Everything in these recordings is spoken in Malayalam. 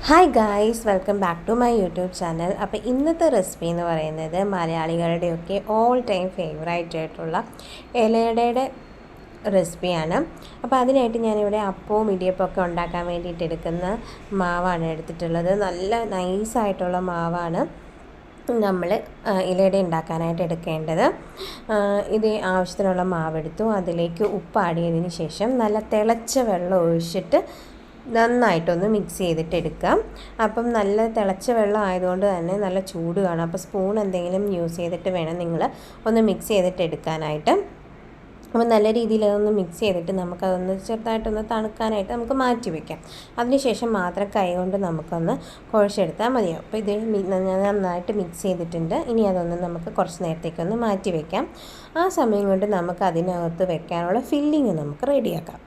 Hi guys, welcome back to my YouTube channel. അപ്പോൾ ഇന്നത്തെ റെസിപ്പി എന്ന് പറയുന്നത് മലയാളികളുടെയൊക്കെ ഓൾ ടൈം ഫേവറേറ്റ് ആയിട്ടുള്ള ഇലയുടെ റെസിപ്പിയാണ്. അപ്പോൾ അതിനായിട്ട് ഞാനിവിടെ അപ്പവും ഇടിയപ്പമൊക്കെ ഉണ്ടാക്കാൻ വേണ്ടിയിട്ട് എടുക്കുന്ന മാവാണ് എടുത്തിട്ടുള്ളത്. നല്ല നൈസായിട്ടുള്ള മാവാണ് നമ്മൾ ഇലയുടെ ഉണ്ടാക്കാനായിട്ട് എടുക്കേണ്ടത്. ഇത് ആവശ്യത്തിനുള്ള മാവെടുത്തു, അതിലേക്ക് ഉപ്പ് ആഡ് ചെയ്തതിന് ശേഷം നല്ല തിളച്ച വെള്ളം ഒഴിച്ചിട്ട് നന്നായിട്ടൊന്ന് മിക്സ് ചെയ്തിട്ട് എടുക്കാം. അപ്പം നല്ല തിളച്ച വെള്ളം ആയതുകൊണ്ട് തന്നെ നല്ല ചൂട് കാണും. അപ്പോൾ സ്പൂൺ എന്തെങ്കിലും യൂസ് ചെയ്തിട്ട് വേണം നിങ്ങൾ ഒന്ന് മിക്സ് ചെയ്തിട്ട് എടുക്കാനായിട്ട്. അപ്പോൾ നല്ല രീതിയിൽ അതൊന്ന് മിക്സ് ചെയ്തിട്ട് നമുക്കതൊന്ന് ചെറുതായിട്ടൊന്ന് തണുക്കാനായിട്ട് നമുക്ക് മാറ്റി വയ്ക്കാം. അതിനുശേഷം മാത്രം കൈ കൊണ്ട് നമുക്കൊന്ന് കുഴച്ചെടുത്താൽ മതിയാവും. അപ്പോൾ ഇത് നന്നായിട്ട് മിക്സ് ചെയ്തിട്ടുണ്ട്. ഇനി അതൊന്ന് നമുക്ക് കുറച്ച് നേരത്തേക്കൊന്ന് മാറ്റി വയ്ക്കാം. ആ സമയം കൊണ്ട് നമുക്ക് അതിനകത്ത് വെക്കാനുള്ള ഫില്ലിങ് നമുക്ക് റെഡിയാക്കാം.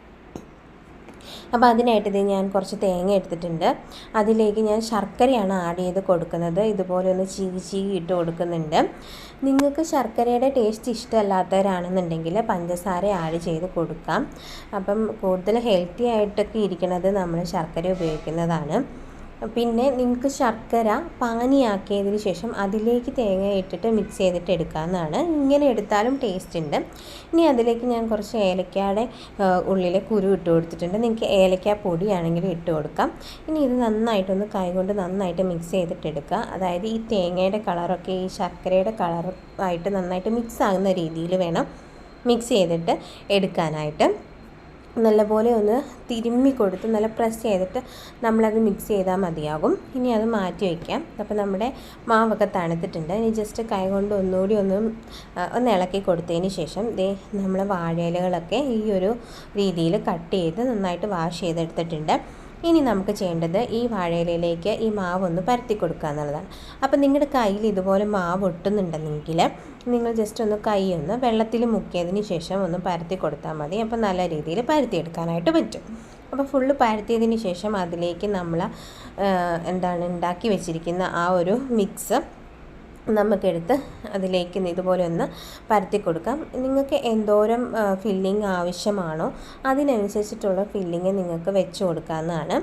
അപ്പോൾ അതിനായിട്ട് ഇത് ഞാൻ കുറച്ച് തേങ്ങ എടുത്തിട്ടുണ്ട്. അതിലേക്ക് ഞാൻ ശർക്കരയാണ് ആഡ് ചെയ്ത് കൊടുക്കുന്നത്. ഇതുപോലെ ഒന്ന് ചീകി ഇട്ട് കൊടുക്കുന്നുണ്ട്. നിങ്ങൾക്ക് ശർക്കരയുടെ ടേസ്റ്റ് ഇഷ്ടമല്ലാത്തവരാണെന്നുണ്ടെങ്കിൽ പഞ്ചസാര ആഡ് ചെയ്ത് കൊടുക്കാം. അപ്പം കൂടുതൽ ഹെൽത്തി ആയിട്ടൊക്കെ ഇരിക്കുന്നത് നമ്മൾ ശർക്കര ഉപയോഗിക്കുന്നതാണ്. പിന്നെ നിങ്ങൾക്ക് ശർക്കര പാനിയാക്കിയതിന് ശേഷം അതിലേക്ക് തേങ്ങ ഇട്ടിട്ട് മിക്സ് ചെയ്തിട്ട് എടുക്കാവുന്നതാണ്. ഇങ്ങനെ എടുത്താലും ടേസ്റ്റ് ഉണ്ട്. ഇനി അതിലേക്ക് ഞാൻ കുറച്ച് ഏലക്കയുടെ ഉള്ളിലെ കുരു ഇട്ട് കൊടുത്തിട്ടുണ്ട്. നിങ്ങൾക്ക് ഏലക്ക പൊടിയാണെങ്കിലും ഇട്ട് കൊടുക്കാം. ഇനി ഇത് നന്നായിട്ടൊന്ന് കൈകൊണ്ട് നന്നായിട്ട് മിക്സ് ചെയ്തിട്ട് എടുക്കുക. അതായത് ഈ തേങ്ങയുടെ കളറൊക്കെ ഈ ശർക്കരയുടെ കളറായിട്ട് നന്നായിട്ട് മിക്സ് ആകുന്ന രീതിയിൽ വേണം മിക്സ് ചെയ്തിട്ട് എടുക്കാനായിട്ട്. നല്ലപോലെ ഒന്ന് തിരുമ്മി കൊടുത്ത് നല്ല പ്രസ് ചെയ്തിട്ട് നമ്മളത് മിക്സ് ചെയ്താൽ മതിയാകും. ഇനി അത് മാറ്റി വയ്ക്കാം. അപ്പോൾ നമ്മുടെ മാവൊക്കെ തണുത്തിട്ടുണ്ട്. ഇനി ജസ്റ്റ് കൈ കൊണ്ട് ഒന്നുകൂടി ഒന്ന് ഇളക്കി കൊടുത്തതിന് ശേഷം നമ്മൾ വാഴയിലകളൊക്കെ ഈ ഒരു രീതിയിൽ കട്ട് ചെയ്ത് നന്നായിട്ട് വാഷ് ചെയ്തെടുത്തിട്ടുണ്ട്. ഇനി നമുക്ക് ചെയ്യേണ്ടത് ഈ വാഴയിലയിലേക്ക് ഈ മാവ് ഒന്ന് പരത്തി കൊടുക്കുക എന്നുള്ളതാണ്. അപ്പോൾ നിങ്ങളുടെ കയ്യിൽ ഇതുപോലെ മാവ് ഒട്ടുന്നുണ്ടെങ്കിൽ നിങ്ങൾ ജസ്റ്റ് ഒന്ന് കൈ ഒന്ന് വെള്ളത്തിൽ മുക്കിയതിന് ശേഷം ഒന്ന് പരത്തി കൊടുത്താൽ മതി. അപ്പോൾ നല്ല രീതിയിൽ പരത്തിയെടുക്കാനായിട്ട് പറ്റും. അപ്പോൾ ഫുള്ള് പരത്തിയതിന് ശേഷം അതിലേക്ക് നമ്മൾ ഉണ്ടാക്കി വെച്ചിരിക്കുന്ന ആ ഒരു മിക്സ് നമുക്കെടുത്ത് അതിലേക്ക് ഇതുപോലെ ഒന്ന് പരത്തി കൊടുക്കാം. നിങ്ങൾക്ക് എന്തോരം ഫില്ലിങ് ആവശ്യമാണോ അതിനനുസരിച്ചിട്ടുള്ള ഫില്ലിങ് നിങ്ങൾക്ക് വെച്ച് കൊടുക്കാവുന്നതാണ്.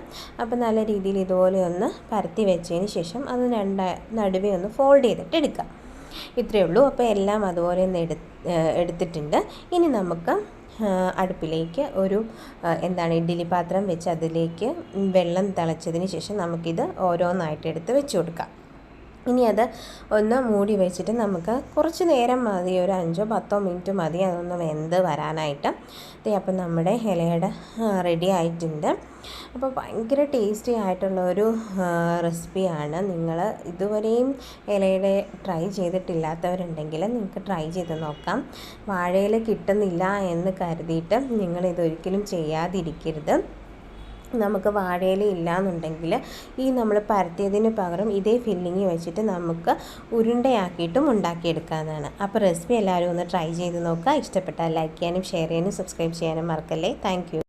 അപ്പോൾ നല്ല രീതിയിൽ ഇതുപോലെ ഒന്ന് പരത്തി വെച്ചതിന് ശേഷം അത് നടുവേ ഒന്ന് ഫോൾഡ് ചെയ്തിട്ട് എടുക്കാം. ഇത്രയേ ഉള്ളൂ. അപ്പോൾ എല്ലാം അതുപോലെ ഒന്ന് എടുത്തിട്ടുണ്ട്. ഇനി നമുക്ക് അടുപ്പിലേക്ക് ഒരു ഇഡ്ഡലി പാത്രം വെച്ച് അതിലേക്ക് വെള്ളം തിളച്ചതിന് ശേഷം നമുക്കിത് ഓരോന്നായിട്ട് എടുത്ത് വെച്ച് കൊടുക്കാം. ഇനി അത് ഒന്ന് മൂടി വെച്ചിട്ട് നമുക്ക് കുറച്ച് നേരം മതി, ഒരു 5-10 മിനിറ്റ് മതി അതൊന്ന് വെന്ത് വരാനായിട്ട്. അപ്പം നമ്മുടെ ഇലയുടെ റെഡി ആയിട്ടുണ്ട്. അപ്പോൾ ഭയങ്കര ടേസ്റ്റി ആയിട്ടുള്ളൊരു റെസിപ്പിയാണ്. നിങ്ങൾ ഇതുവരെയും ഇലയുടെ ട്രൈ ചെയ്തിട്ടില്ലാത്തവരുണ്ടെങ്കിൽ നിങ്ങൾക്ക് ട്രൈ ചെയ്ത് നോക്കാം. വാഴയില കിട്ടുന്നില്ല എന്ന് കരുതിയിട്ട് നിങ്ങളിതൊരിക്കലും ചെയ്യാതിരിക്കരുത്. നമുക്ക് വാഴയില ഇല്ലയെന്നുണ്ടെങ്കിൽ ഈ നമ്മൾ പരത്തിയതിന് പകരം ഇതേ ഫില്ലിങ് വെച്ചിട്ട് നമുക്ക് ഉരുണ്ടയാക്കിയിട്ടും ഉണ്ടാക്കിയെടുക്കാവുന്നതാണ്. അപ്പോൾ റെസിപ്പി എല്ലാവരും ഒന്ന് ട്രൈ ചെയ്ത് നോക്കുക. ഇഷ്ടപ്പെട്ടാൽ ലൈക്ക് ചെയ്യാനും ഷെയർ ചെയ്യാനും സബ്സ്ക്രൈബ് ചെയ്യാനും മറക്കല്ലേ. Thank you.